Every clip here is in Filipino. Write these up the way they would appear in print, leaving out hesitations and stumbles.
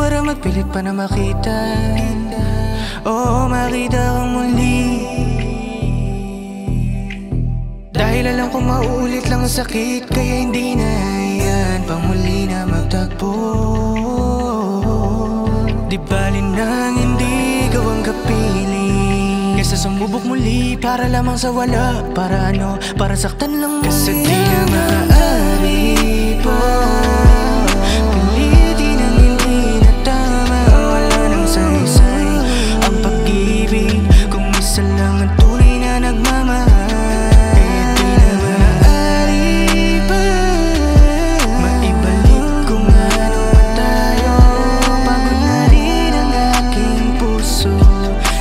para magpilit pa na makita. Oo, makita kang muli. Dahil alam kong mauulit lang ang sakit, kaya hindi na yan pang muli na magtagpo. Di bali nang hindi gawang kapiling, kaysa sumubok muli para lamang sa wala. Para ano? Para saktan lang muli. Kasi di na maaari pa pilitin ang hindi na tama. Wala nang saysay ang pag-ibig kung isa lang ang tunay na nagmamahal. Kaya di na maaari pa maibalik kung ano man tayo. Pagod na rin ang aking puso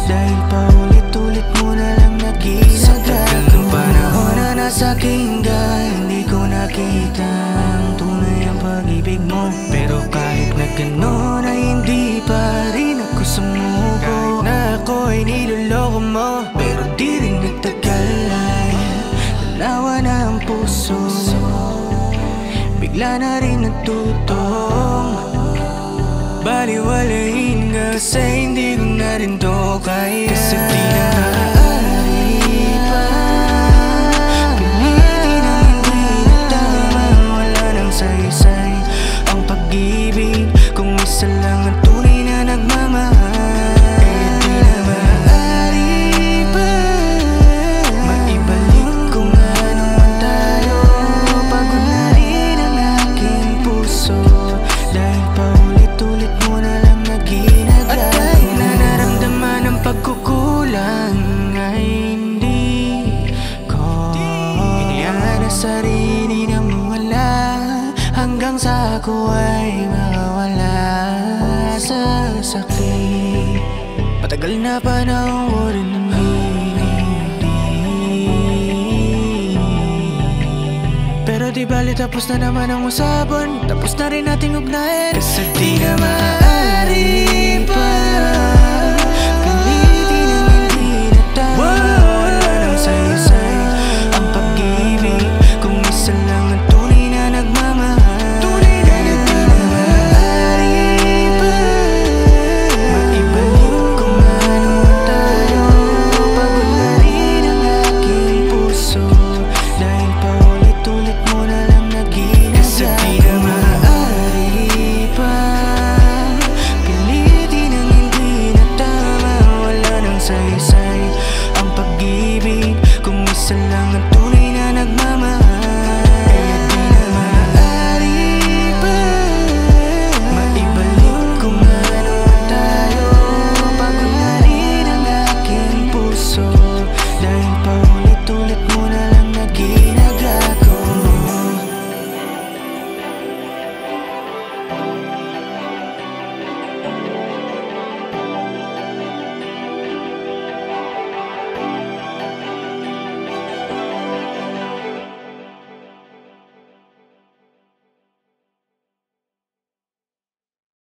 dahil paulit-ulit mo na lang nag-ginagawa. Sa tagal ng panahon na nasa aking hindi ko nakita ang tunay ang pag-ibig mo. Pero kahit na gano'n ay hindi pa rin ako sumuko. Kahit na ako ay niloloko mo, pero di rin nagtagal ay nanawa na ang puso. Bigla na rin natutong baliwalain ka, kasi hindi ko na rin to kaya. Kasi di na maaari pa pilitin ang hindi na tama. Wala nang saysay ang pag-ibig kung isa lang ang tunay na nagmamahal. Kaya di na maaari pa maibalik kung ano man tayo. Pagod na rin ang aking puso dahil paulit-ulit mo na lang nag-ginagawa. At kahit na naramdaman ang pagkukulang ay hindi ko hinayaan na sarili na mawala hanggang sa ako ay makawala sa sakit. Matagal na panahon ko rin hindi, pero di bali tapos na naman ang usapan. Tapos na rin nating ugnayan. Kasi di na